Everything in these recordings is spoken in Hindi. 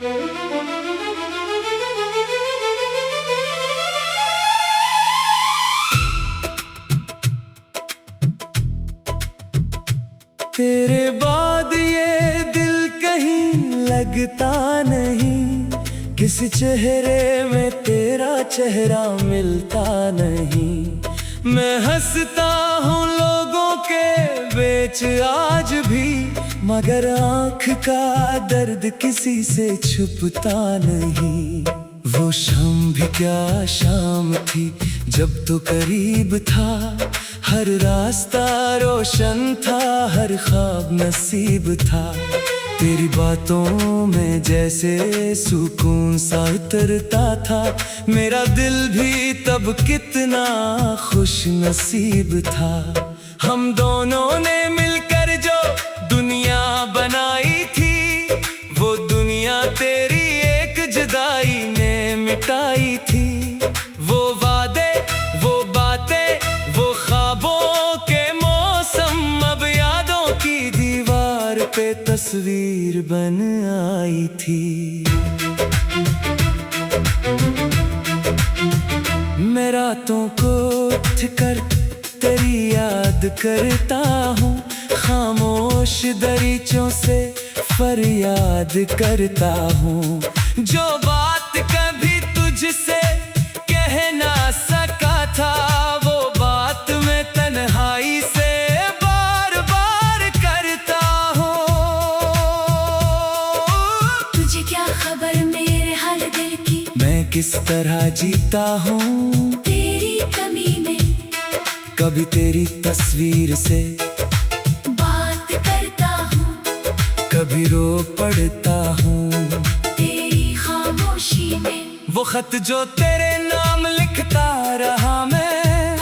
तेरे बाद ये दिल कहीं लगता नहीं, किसी चेहरे में तेरा चेहरा मिलता नहीं। मैं हंसता हूँ लोगों के बीच आज भी, मगर आँख का दर्द किसी से छुपता नहीं। वो शाम भी क्या शाम थी जब तो करीब था, हर रास्ता रोशन था, हर ख्वाब नसीब था। तेरी बातों में जैसे सुकून सा उतरता था, मेरा दिल भी तब कितना खुश नसीब था। हम दोनों ने मिलकर जो दुनिया बनाई थी, वो दुनिया तेरी एक जुदाई ने मिटाई थी। वो वादे, वो बातें, वो ख्वाबों के मौसम अब यादों की दीवार पे तस्वीर बन आई थी। मैं रातों को उठ कर तेरी याद करता हूँ, खामोश दरीचों से फरियाद करता हूँ। जो बात कभी तुझसे कह ना सका था, वो बात मैं तन्हाई से बार बार करता हूँ। तुझे क्या खबर मेरे हाल दिल की, मैं किस तरह जीता हूँ तेरी कमी में। कभी तेरी तस्वीर से बात करता हूँ, कभी रो पड़ता हूँ तेरी खामोशी में। वो खत जो तेरे नाम लिखता रहा मैं,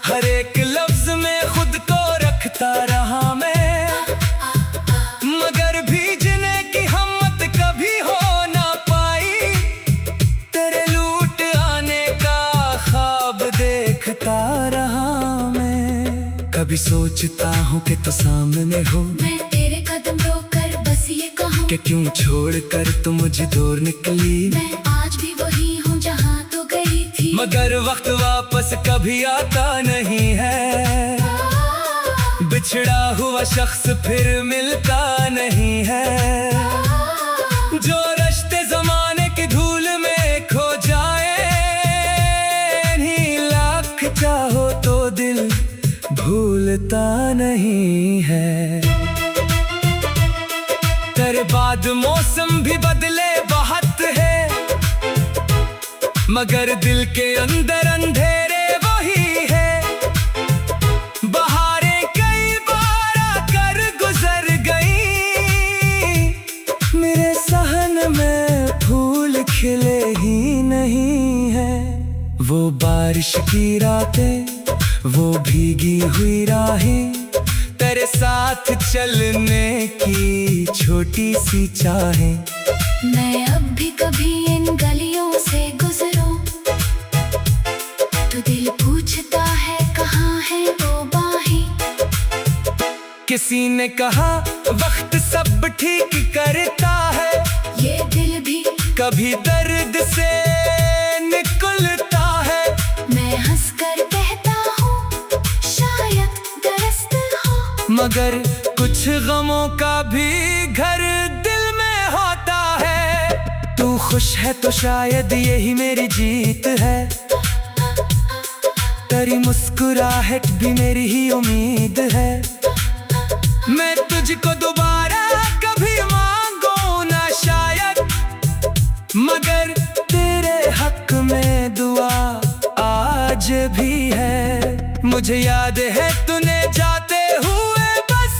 हर एक लफ्ज में खुद को रखता रहा मैं, मगर भीजने की हिम्मत कभी हो ना पाई। तेरे लूट आने का ख्वाब देखता रहा मैं। कभी सोचता हूँ कि तो सामने हो, मैं तेरे कदम रोकर बस ये कहूँ कि क्यों छोड़कर तुम मुझे दूर निकली। मैं आज भी वही हूँ जहाँ तो गई थी, मगर वक्त वापस कभी आता नहीं है, बिछड़ा हुआ शख्स फिर मिलता नहीं है। जो रिश्ते जमाने की धूल में खो जाए, नहीं लाख चाहो तो दिल भूलता नहीं है। तेरे बाद मौसम भी बदले बहुत है, मगर दिल के अंदर अंधेरे वही है। बहारें कई बार आकर गुजर गई, मेरे सहन में फूल खिले ही नहीं है। वो बारिश की रातें, वो भीगी हुई राहें, तेरे साथ चलने की छोटी सी चाहें। मैं अब भी कभी इन गलियों से गुजरूं, तो दिल पूछता है कहाँ है वो बाहें। किसी ने कहा वक्त सब ठीक करता है, ये दिल भी कभी दर्द से निकलता है। मैं हंसकर कहता हूँ शायद दरस्त हो, मगर कुछ गमों का भी घर दिल में होता है। तू खुश है तो शायद यही मेरी जीत है, तेरी मुस्कुराहट भी मेरी ही उम्मीद है। मैं तुझको दोबारा कभी मांगू ना शायद, मगर तेरे हक में दुआ आज भी है। मुझे याद है तूने जाते हुए बस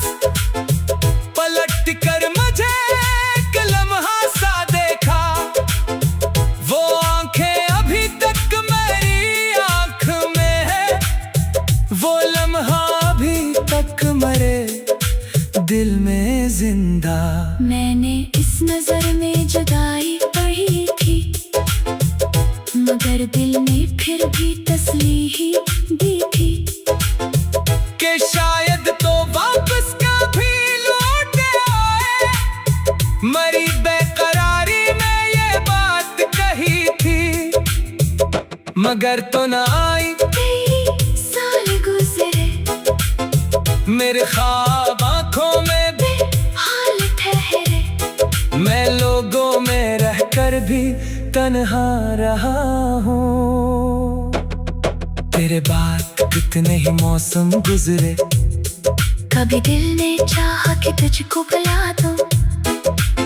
पलट कर मुझे एक लम्हा सा देखा। वो आंखें अभी तक मेरी आंख में है, वो लम्हा अभी तक मरे दिल में जिंदा। मैंने इस नजर में जुदाई पढ़ी थी, मगर दिल ने फिर भी तसल्ली दी थी कि शायद तो वापस कभी लौट आए। मरी मगर तो न आई। कई साल गुजरे, मेरे ख्वाब आंखों में बेहाल ठहरे। मैं लोगों में रहकर भी तन्हा रहा हूँ। तेरे बाद कितने ही मौसम गुजरे, कभी दिल ने चाहा कि तुझको बुला दूं,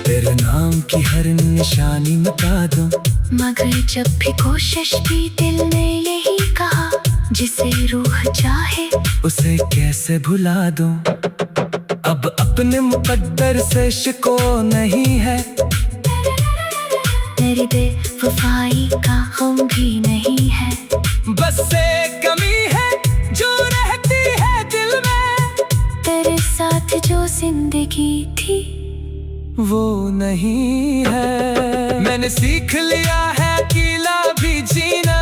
तेरे नाम की हर निशानी मिटा दूं। मगर जब भी कोशिश की दिल ने यही कहा, जिसे रूह चाहे उसे कैसे भुला दूं। अब अपने मुकद्दर से शिको नहीं है, तेरी बेवफाई का गम भी नहीं है। बस एक कमी है जो रहती है दिल में, तेरे साथ जो जिंदगी थी वो नहीं है। मैंने सीख लिया है अकेला भी जीना,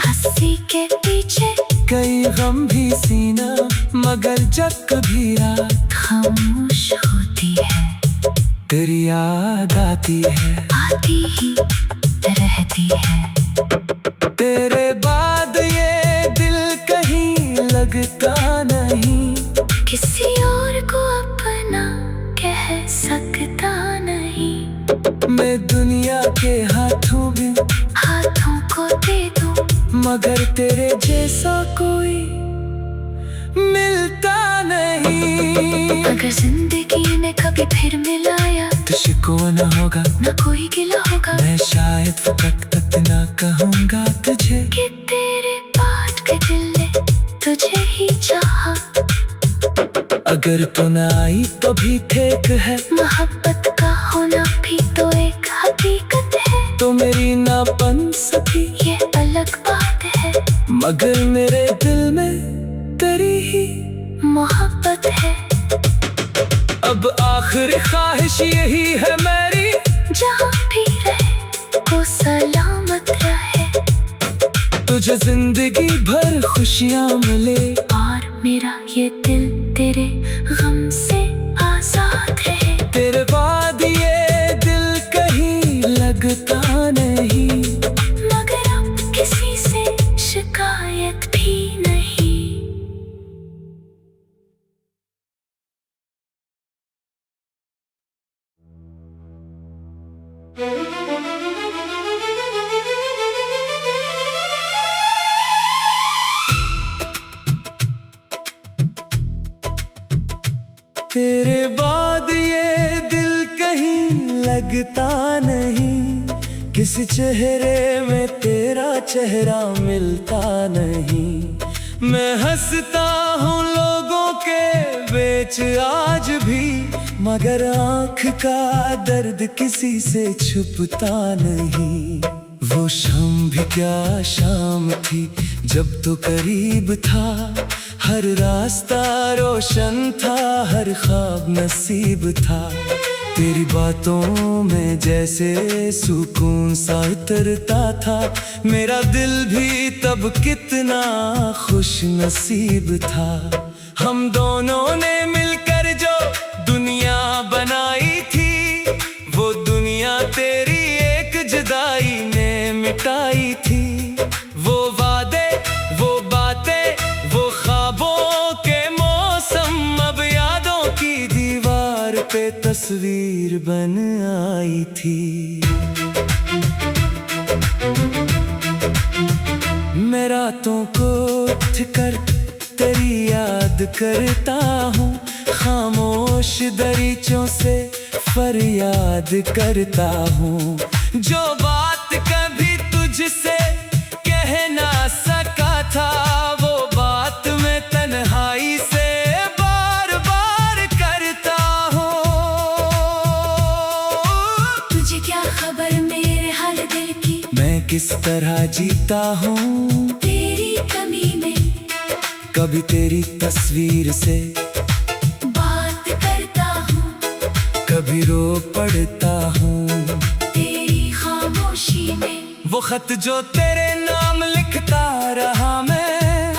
हंसी के पीछे कई गम भी सीना। मगर जब कभी रात खामोश होती है, तेरी याद आती है, आती ही रहती है। तेरे बाद ये दिल कहीं लगता नहीं, किसी और को अपना कह सकता नहीं। मैं दुनिया के हाथों भी हाथों को दे दूं, मगर तेरे जैसा कोई मिलता नहीं। अगर जिंदगी में कभी फिर मिलाया तो शिकवा न होगा, न कोई गिला होगा। मैं शायद फकत इतना कहूँगा तुझे कि तेरे बाद के दिल ने तुझे ही चाहा। अगर तू न आई तो भी ठीक है, मोहब्बत का होना भी तो एक हकीकत है। तो मेरी ना बन सकी ये अलग बात है, मगर मेरे दिल में तेरी ही मोहब्बत है। अब आखिरी ख्वाहिश यही है मेरी, जहाँ भी रहे वो सलामत रहे, तुझे जिंदगी भर खुशियाँ मिले, और मेरा ये दिल तेरे गम से आजाद रहे। तेरे बाद ये दिल कहीं लगता नहीं, मगर अब किसी से शिकायत भी नहीं। तेरे बाद ये दिल कहीं लगता नहीं, किसी चेहरे में तेरा चेहरा मिलता नहीं। मैं हंसता हूँ लोगों के बीच आज भी, मगर आँख का दर्द किसी से छुपता नहीं। वो शाम भी क्या शाम थी जब तो करीब था, हर रास्ता रोशन था, हर ख्वाब नसीब था। तेरी बातों में जैसे सुकून सा उतरता था, मेरा दिल भी तब कितना खुश नसीब था। हम दोनों ने मिलकर जो दुनिया बनाई थी, वो दुनिया तेरी एक जुदाई ने मिटाई थी। वो वादे, वो बातें, वो ख्वाबों के मौसम, अब यादों की दीवार पे तस्वीर बन आई थी। मैं रातों को उठकर तेरी याद करता हूँ, खामोश दरीचों से फरियाद करता हूँ। जो बात कभी तुझसे कह ना सका था, वो बात मैं तन्हाई से बार बार करता हूँ। तुझे क्या खबर मेरे हाल दिल की, मैं किस तरह जीता हूँ तेरी कमी में कभी तेरी तस्वीर से बात करता हूँ, कभी रो पड़ता हूँ। तेरी खामोशी में वो खत जो तेरे नाम लिखता रहा मैं,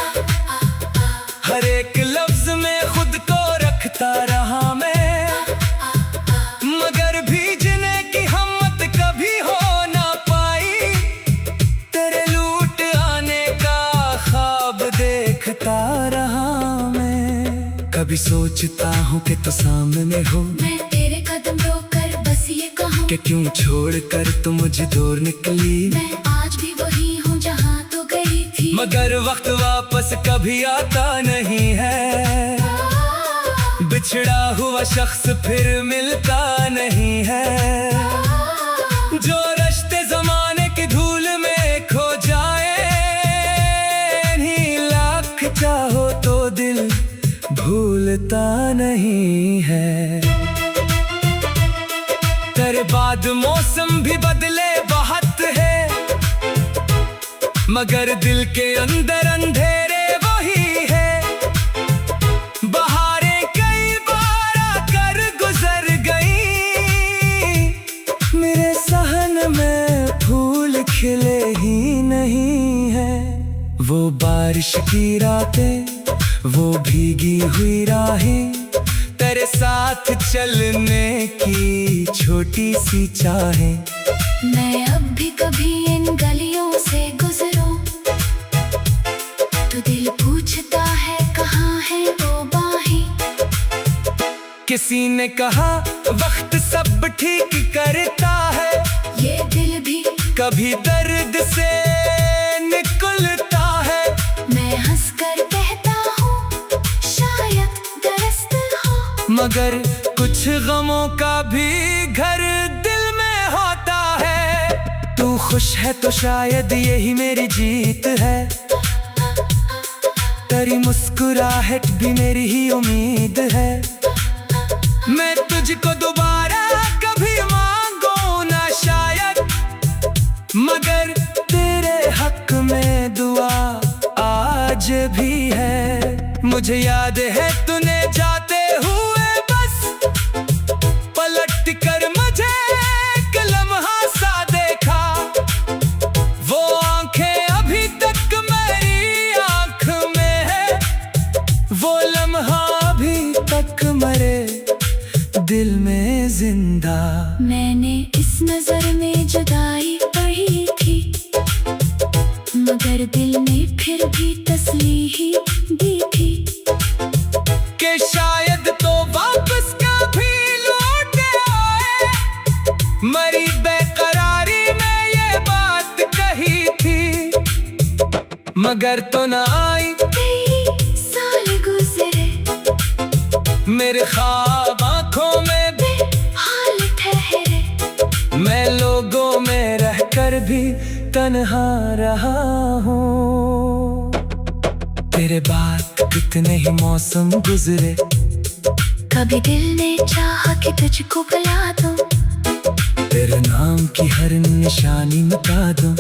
हर एक लफ्ज में खुद को रखता रहा मैं, मगर भीजने की हिम्मत कभी हो ना पाई। तेरे लूट सोचता हूँ कि तू सामने हो, मैं तेरे कदम रोकर बस ये कहूँ कि क्यों छोड़ कर तू मुझे दूर निकली। मैं आज भी वही हूँ जहाँ तो गई थी, मगर वक्त वापस कभी आता नहीं है, बिछड़ा हुआ शख्स फिर मिलता नहीं है। जो रिश्ते जमाने की धूल में खो जाए, नहीं लाख चाहो तो दिल भूलता नहीं है। तेरे बाद मौसम भी बदले बहुत है, मगर दिल के अंदर अंधेरे वही है। बहारें कई बार आकर गुजर गई, मेरे सहन में फूल खिले ही नहीं है। वो बारिश की रातें, वो भीगी हुई राहें, तेरे साथ चलने की छोटी सी चाहें। मैं अब भी कभी इन गलियों से गुजरूं, तो दिल पूछता है कहाँ है वो बाहें। किसी ने कहा वक्त सब ठीक करता है, ये दिल भी कभी दर्द से निकलता है। मैं हंसकर कहता हूँ शायद दरअस्त हो, मगर कुछ गमों का भी घर दिल में होता है। तू खुश है तो शायद यही मेरी जीत है, तेरी मुस्कुराहट भी मेरी ही उम्मीद है। मैं तुझको दोबारा कभी मांगू ना शायद, मगर तेरे हक में दुआ आज भी है। मुझे याद है तूने जाते हुए बस पलट कर मुझे एक लम्हा सा देखा। वो आंखें अभी तक मेरी आंख में है, वो लम्हा अभी तक मरे दिल में जिंदा। मैंने इस नजर में जुदाई पढ़ी थी, मगर दिल ने फिर भी तसल्ली दी थी कि शायद तो वापस कभी लौट आए। मरी बेकरारी में ये बात कही थी, मगर तो ना आई। कई साल गुजरे, मेरे ख्वाब आंखों में बेहाल ठहरे, मैं लोगों में रहकर भी तन्हा रहा हूँ। तेरे बाद कितने ही मौसम गुजरे, कभी दिल ने चाहा कि तुझको बुला दूं, तेरे नाम की हर निशानी मिटा दूं।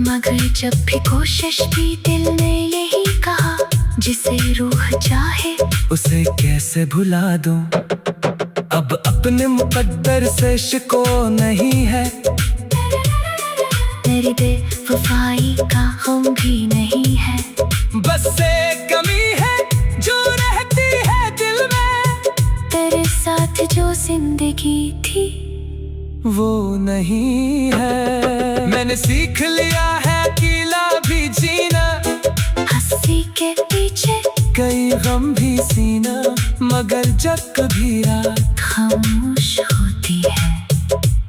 मगर जब भी कोशिश की दिल ने यही कहा, जिसे रूह चाहे उसे कैसे भुला दूं। अब अपने मुकद्दर से शिको नहीं है, मेरी बेवफाई का गम भी नहीं है। बस एक कमी है जो रहती है दिल में, तेरे साथ जो जिंदगी थी वो नहीं है। मैंने सीख लिया है अकेला भी जीना, हंसी के पीछे कई गम भी सीना, मगर जब कभी रात खामोश होती है,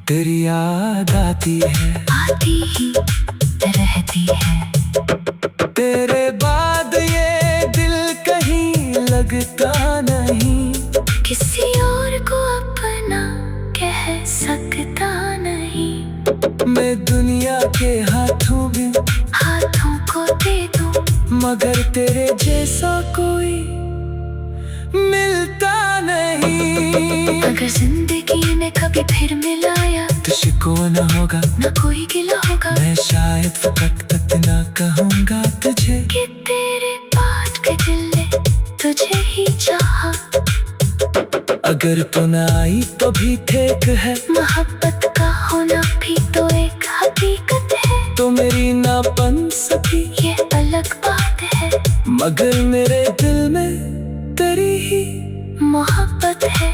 तेरी याद आती है, आती ही रहती है। तेरे बाद ये दिल कहीं लगता नहीं, किसी और को अपना कह सकता नहीं। मैं दुनिया के हाथों भी हाथों को दे दूं, मगर तेरे जैसा कोई मिलता नहीं। अगर जिंदगी ने कभी फिर मिलाया तो शिकवा न होगा, न कोई गिला होगा। मैं शायद फकत इतना कहूँगा तुझे कि तेरे बाद के दिल ने तुझे ही चाहा। अगर तू न आई तो भी ठीक है, मोहब्बत का होना भी तो एक हकीकत है। तो मेरी ना बन सकी ये अलग बात है, मगर मेरे दिल में तेरी ही मोहब्बत है।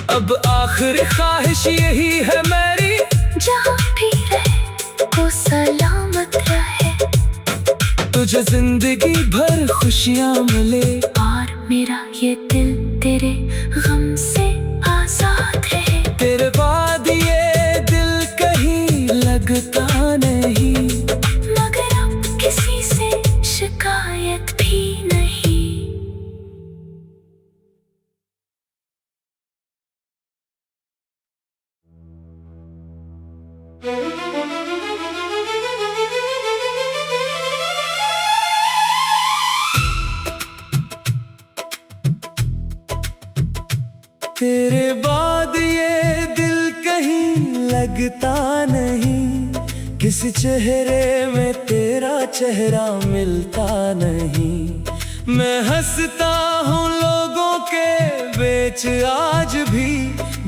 अब आखिरी ख्वाहिश यही है मेरी, जहाँ भी रहे वो सलामत रहे, तुझे जिंदगी भर खुशियाँ मिले और मेरा ये दिल तेरे गम से आजाद है। तेरे बाद ये दिल कहीं लगता नहीं, मगर अब किसी से शिकायत भी नहीं। तेरे बाद ये दिल कहीं लगता नहीं, किसी चेहरे में तेरा चेहरा मिलता नहीं। मैं हंसता हूँ लोगों के बीच आज भी,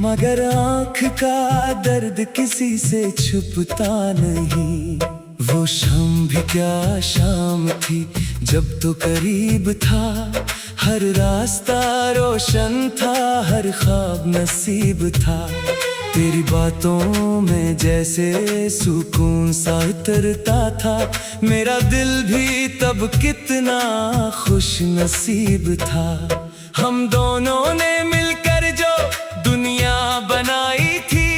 मगर आँख का दर्द किसी से छुपता नहीं। वो शाम भी क्या शाम थी जब तो करीब था, हर रास्ता रोशन था, हर ख्वाब नसीब था। तेरी बातों में जैसे सुकून सा उतरता था, मेरा दिल भी तब कितना खुश नसीब था। हम दोनों ने मिलकर जो दुनिया बनाई थी,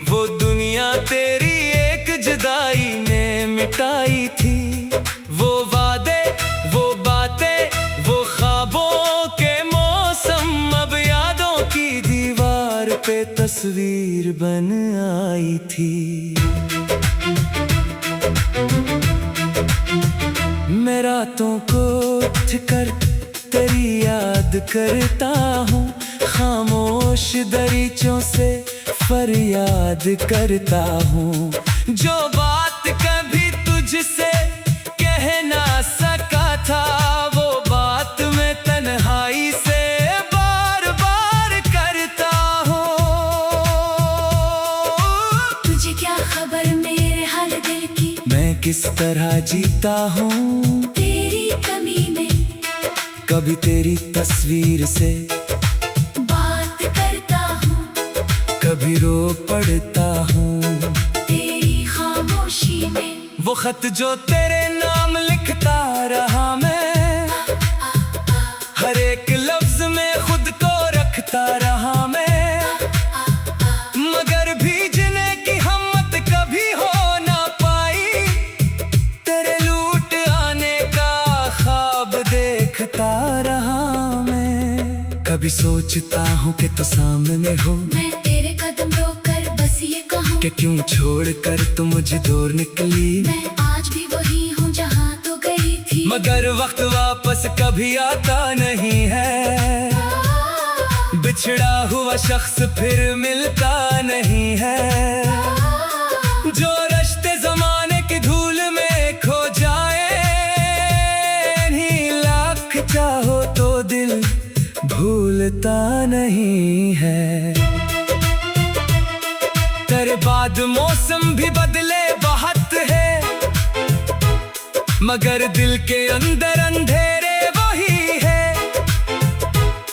वो दुनिया तेरी एक जुदाई ने मिटाई थी। वो वादे, वो बातें, वो ख्वाबों के मौसम अब यादों की दीवार पे तस्वीर बन आई थी। मैं रातों को उठ कर तेरी याद करता हूँ, खामोश दरीचों से फरियाद करता हूँ। जो बात कभी तुझसे कह ना सका था, वो बात मैं तन्हाई से बार बार करता हूँ। तुझे क्या खबर मेरे हाल दिल की, मैं किस तरह जीता हूँ तेरी कमी में। कभी तेरी तस्वीर से बात करता हूँ, कभी रो पड़ता हूँ तेरी खामोशी में। वो खत जो तेरे नाम लिखता रहा मैं, हर एक लफ्ज में खुद को रखता रहा मैं, मगर भीजने की हिम्मत कभी हो ना पाई। तेरे लूट आने का ख्वाब देखता रहा मैं। कभी सोचता हूँ कि तो सामने हो, मैं तेरे कदम रोकर बस ये कहूँ कि क्यों छोड़ कर तू मुझे दूर निकली। मैं आज भी वही हूँ जहाँ तो गई थी, मगर वक्त वापस कभी आता नहीं है, बिछड़ा हुआ शख्स फिर मिलता नहीं है। जो रिश्ते जमाने की धूल में खो जाए, नहीं लाख चाहो तो दिल भूलता नहीं है। तेरे बाद मौसम भी बदले बहुत है, मगर दिल के अंदर अंधेरे वही है।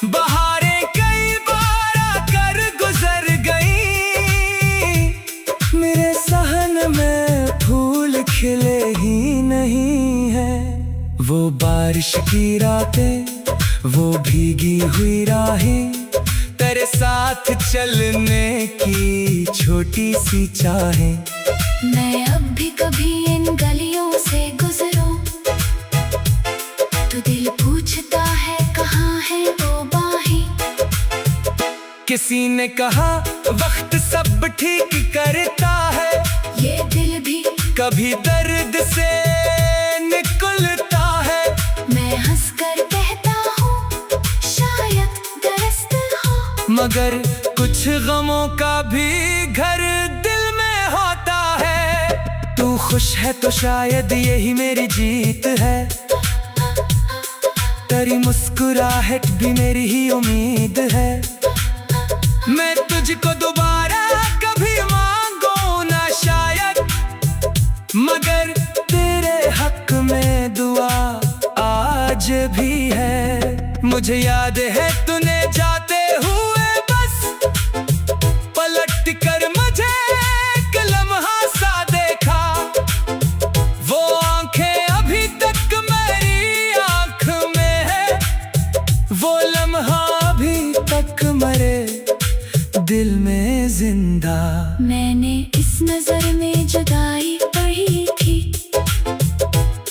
बहारें कई बार आकर गुजर गई, मेरे सहन में फूल खिले ही नहीं है। वो बारिश की रातें, वो भीगी हुई राहें, तेरे साथ चलने की छोटी सी चाहें। मैं अब भी कभी इन गलियों से गुजरूं, तो दिल पूछता है कहाँ है वो बाहें। किसी ने कहा वक्त सब ठीक करता है, ये दिल भी कभी दर्द से निकलता है। मैं हंसकर कहता हूँ शायद दरस्त हो, मगर कुछ गमों का भी घर दिल में होता है। तू खुश है तो शायद यही मेरी जीत है, तेरी मुस्कुराहट भी मेरी ही उम्मीद है। मैं तुझको दोबारा कभी मांगू ना शायद, मगर तेरे हक में दुआ आज भी है। मुझे याद है तूने जाते हुए बस पलट कर मुझे एक लम्हा सा देखा। वो आंखें अभी तक मेरी आंख में है, जिंदा। मैंने इस नजर में जुदाई पढ़ी थी,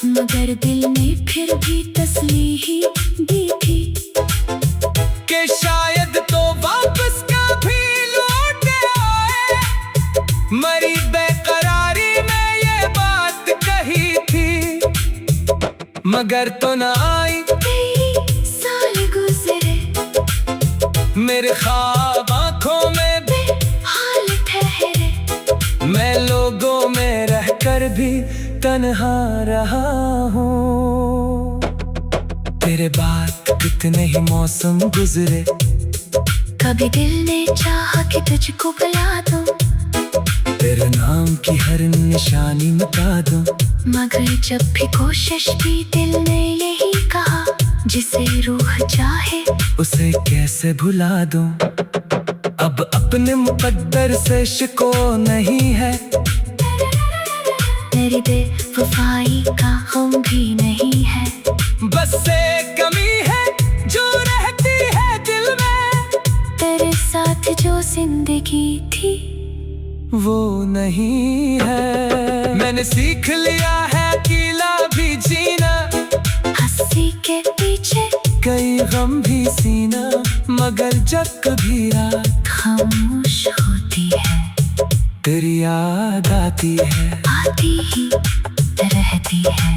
मगर दिल ने फिर भी तसल्ली दी थी कि शायद तो वापस कभी लौट आए। मरी बेकरारी में ये बात कही थी, मगर तो न आई। कई साल गुजरे, मेरे ख्वाब आँखों में बेहाल ठहरे। मैं लोगों में रहकर भी तन्हा रहा हूँ। तेरे बाद कितने ही मौसम गुजरे, कभी दिल ने चाहा कि तुझको बुला दूं, तेरे नाम की हर निशानी मिटा दूं। मगर जब भी कोशिश की दिल ने यही कहा, जिसे रूह चाहे उसे कैसे भुला दूं। अब अपने मुकद्दर से शिको नहीं है, तेरी बेवफाई का गम भी नहीं है। बस एक कमी है जो रहती है दिल में, तेरे साथ जो जिंदगी थी वो नहीं है। मैंने सीख लिया है अकेला भी जीना, हंसी के पीछे कई गम भी सीना। मगर जब कभी रात खामोश होती है, तेरी याद आती है, आती ही रहती है।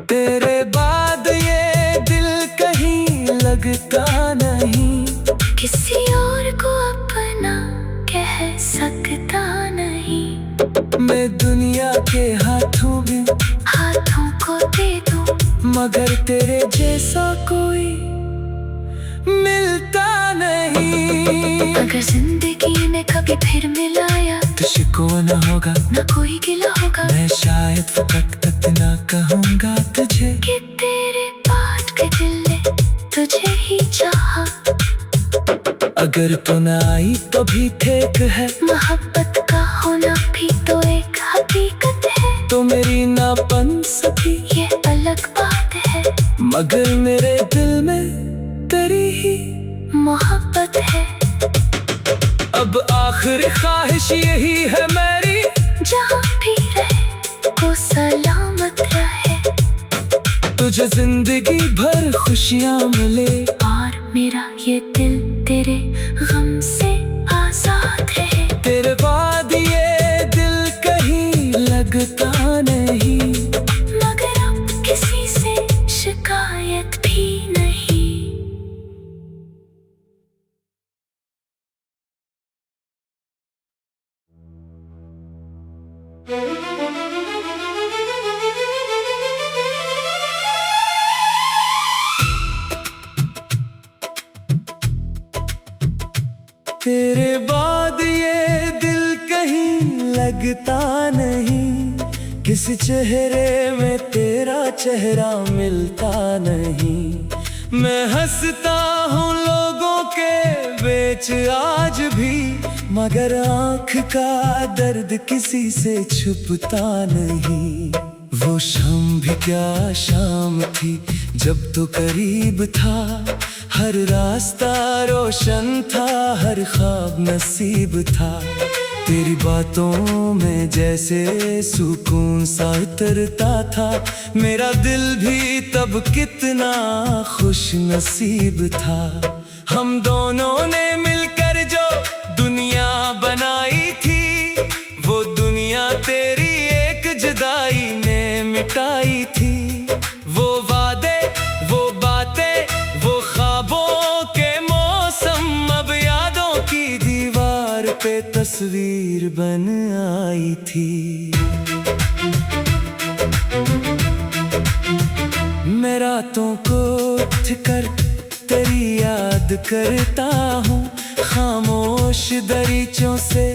तेरे बाद ये दिल कहीं लगता नहीं, किसी और को अपना कह सकता नहीं। मैं दुनिया के हाथों भी हाथों को दे दूं, मगर तेरे जैसा कोई मिलता नहीं। अगर जिंदगी में कभी फिर मिलाया तो शिकवा न होगा, न कोई गिला होगा। मैं शायद फकत इतना कहूँगा तुझे कि तेरे बाद के दिल ने तुझे ही चाहा। अगर तू न आई तो भी ठीक है, मोहब्बत का होना भी तो एक हकीकत है। तो मेरी ना बन सकी ये अलग बात है, मगर मेरे दिल में तेरी ही मोहब्बत है। अब आखिरी ख्वाहिश यही है मेरी, जहाँ भी रहे को सलामत रहे, तुझे जिंदगी भर खुशियाँ मिले, और मेरा ये दिल तेरे गम से आजाद रहे। तेरे बाद ये दिल कहीं लगता नहीं, मगर अब किसी से शिकायत भी नहीं। तेरे बाद ये दिल कहीं लगता नहीं, किसी चेहरे में तेरा चेहरा मिलता नहीं। मैं हंसता हूँ लोगों के बीच आज भी, मगर आँख का दर्द किसी से छुपता नहीं। वो शाम भी क्या शाम थी जब तो करीब था, हर रास्ता रोशन था, हर ख्वाब नसीब था। तेरी बातों में जैसे सुकून सा उतरता था, मेरा दिल भी तब कितना खुश नसीब था। हम दोनों ने मिलकर जो दुनिया बनाई थी, वो दुनिया तेरी एक जुदाई ने मिटाई थी। वो वादे, वो बातें, वो ख्वाबों के मौसम, अब यादों की दीवार पे तस्वीर बन आई थी। मैं रातों को उठ कर तेरी याद करता हूँ, खामोश दरीचों से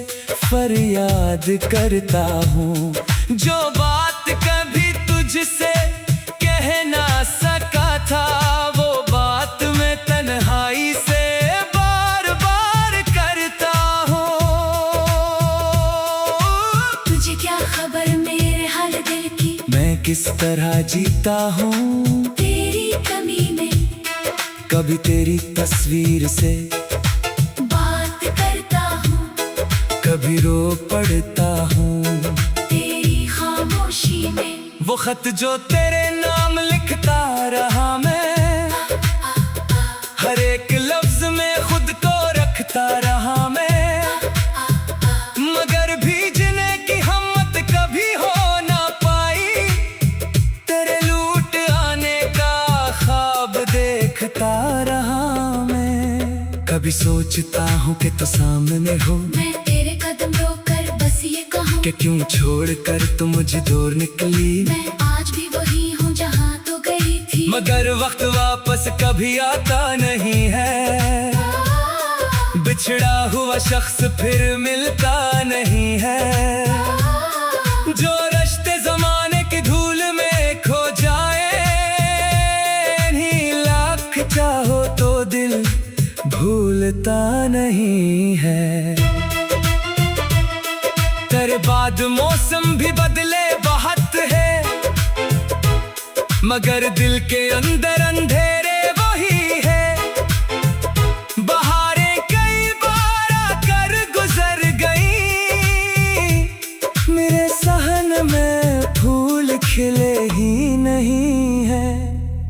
फरियाद करता हूँ। जो बात कभी तुझसे कह ना सका था, वो बात मैं तन्हाई से बार बार करता हूँ। तुझे क्या खबर मेरे हाल दिल की, मैं किस तरह जीता हूँ तेरी कमी में कभी तेरी तस्वीर से बात करता हूँ। पढ़ता हूँ तेरी खामोशी में वो खत जो तेरे नाम लिखता रहा मैं, हर एक लफ्ज में खुद को रखता रहा मैं, मगर भीजने की हिम्मत कभी हो ना पाई, तेरे लूट आने का ख्वाब देखता रहा मैं। कभी सोचता हूँ कि तो सामने हो, मैं तेरे कदम रोकर बस ये कहूँ कि क्यों छोड़ कर तू मुझे दूर निकली। मैं आज भी वही हूँ जहाँ तो गई थी, मगर वक्त वापस कभी आता नहीं है, बिछड़ा हुआ शख्स फिर मिलता नहीं है। जो रिश्ते जमाने की धूल में खो जाए, नहीं लाख चाहो तो दिल भूलता नहीं है। तेरे बाद मौसम भी बदले बहुत है, मगर दिल के अंदर अंधेरे वही है। बहारें कई बार आकर गुजर गई, मेरे सहन में फूल खिले ही नहीं है।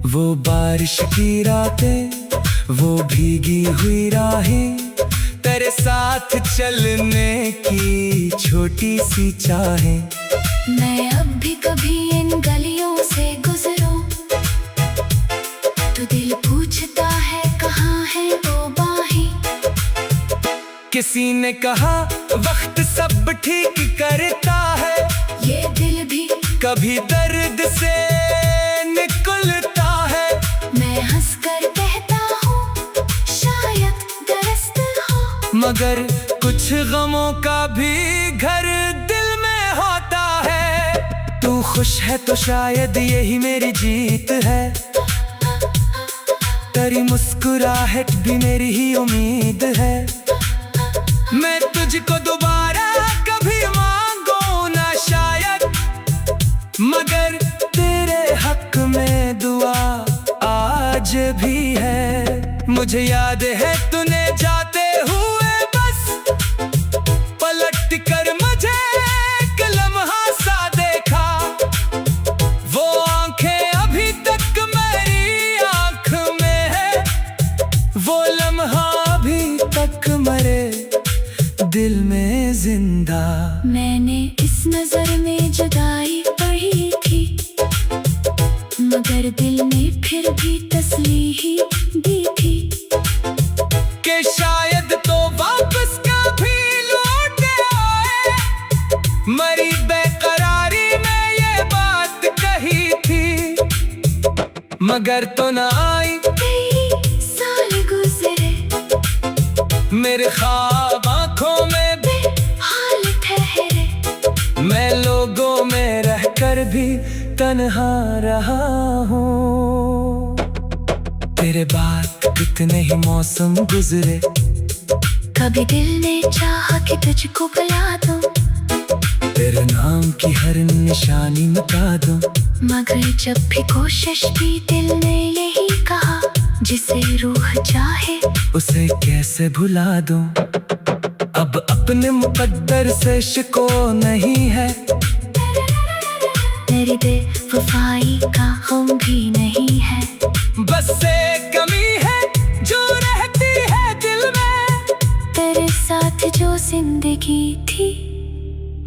वो बारिश की रातें, वो भीगी हुई राहें, तेरे साथ चलने की छोटी सी चाहें। मैं अब भी कभी इन गलियों से गुजरूं तो दिल पूछता है कहाँ है वो बाहें। किसी ने कहा वक्त सब ठीक करता है, ये दिल भी कभी दर्द से निकलता है। मैं हंसकर कहता हूँ शायद दरअस्त हो, मगर कुछ गमों का भी घर दिल में होता है। तू खुश है तो शायद यही मेरी जीत है, तेरी मुस्कुराहट भी मेरी ही उम्मीद है। मैं तुझको दोबारा कभी मांगू ना शायद, मगर तेरे हक में दुआ आज भी है। मुझे याद है तूने जाते हुए बस पलट कर मुझे एक लम्हा सा देखा, वो आंखें अभी तक मेरी आंख में है, वो लम्हा अभी तक मरे दिल में जिंदा। मैंने इस नजर में जुदाई पढ़ी थी, मगर दिल ने फिर भी तसल्ली दी थी कि शायद तो वापस कभी लौट आए। मरी बेकरारी में ये बात कही थी, मगर तो ना आई। कई साल गुजरे, मेरे ख्वाब आंखों में बेहाल ठहरे, मैं लोगों में रहकर भी तन्हा रहा हूँ। तेरे बाद कितने ही मौसम गुजरे, कभी दिल ने चाहा कि तुझको बुला दूं, तेरे नाम की हर निशानी मिटा दूं, मगर जब भी कोशिश की दिल ने यही कहा, जिसे रूह चाहे उसे कैसे भुला दूं। अब अपने मुकद्दर से शिको नहीं है, मेरी बेवफाई का गम भी नहीं है। बस एक कमी है जो रहती है दिल में, तेरे साथ जो जिंदगी थी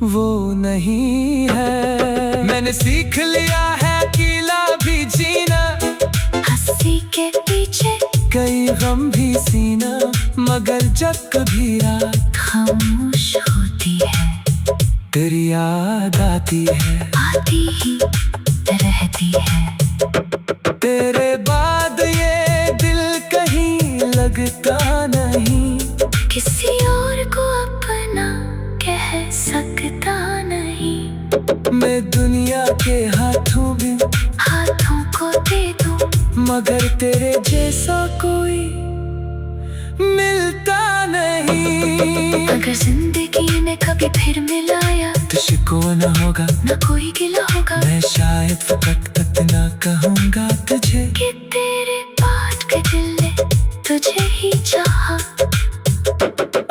वो नहीं है। मैंने सीख लिया है अकेला भी जीना, हंसी के पीछे कई गम भी सीना, मगर जब कभी रात खामोश होती है, तेरी याद आती है, आती ही रहती है। तेरे बाद ये दिल कहीं लगता नहीं, किसी और को अपना कह सकता नहीं। मैं दुनिया के हाथों भी हाथों को दे दूं, मगर तेरे जैसा कोई मिलता नहीं। अगर जिंदगी ने कभी फिर मिलाया तो शिकवा न होगा, न कोई गिला होगा, मैं शायद फकत तक ना कहूँगा तुझे कि तेरे बाद के दिल ने तुझे ही चाहा।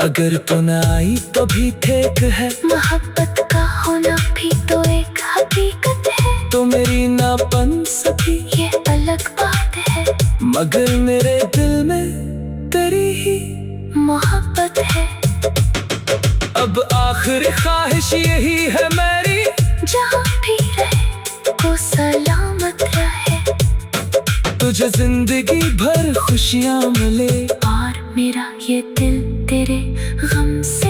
अगर तू न आई तो भी ठीक है, मोहब्बत का होना भी तो एक हकीकत है। तो मेरी ना बन सकी ये अलग बात है, मगर मेरे दिल में तेरी ही मोहब्बत है। अब आखिरी ख्वाहिश यही है मेरी, जहाँ भी रहे वो सलामत रहे, तुझे जिंदगी भर खुशियाँ मिले और मेरा ये दिल तेरे गम से